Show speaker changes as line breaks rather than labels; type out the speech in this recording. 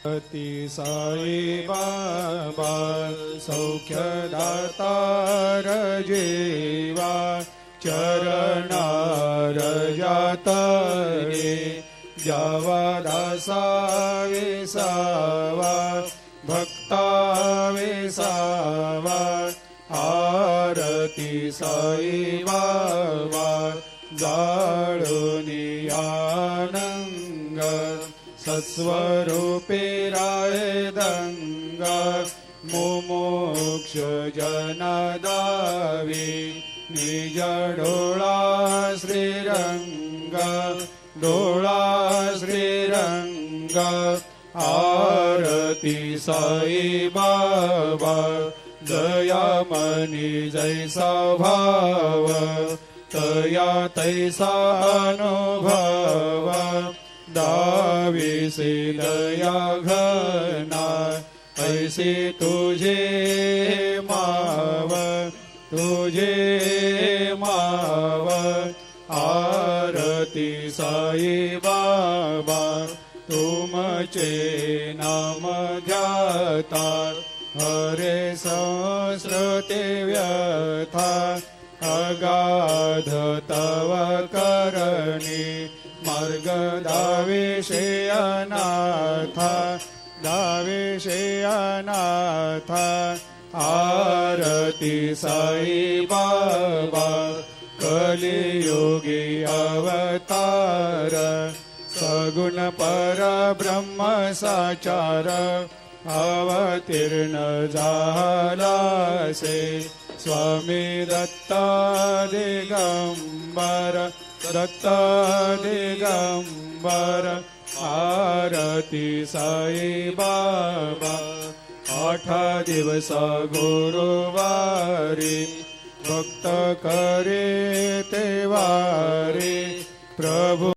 अति साई बाबा सौख्यदातार जेवा चरणार जातरे जावा दासा विसावा भक्ता विसावा आरती साई बाबा जाळुनी आनंग सत्स्वरूपे राय दंग मुमुक्ष जनदावी निज डोळा श्रीरंग डोळा श्रीरंग आरती साई बाबा दयामनी जैसा भाव तया तैसा अनुभव दाविसे दया घना ऐसे तुझे माव आरती साई बाबा तुमचे नाम ध्याता हरे संस्कृते व्यथा अगाध तव करणी मार्ग दाविषे अनाथ आरती साई बाबा कलियुगी अवतार सगुण परब्रह्म साचार अवतीर्ण झालासे स्वामी दत्ता दिगंबर आरती साई बाबा 8 दिवस गुरुवारी भक्त करे ते वारी प्रभु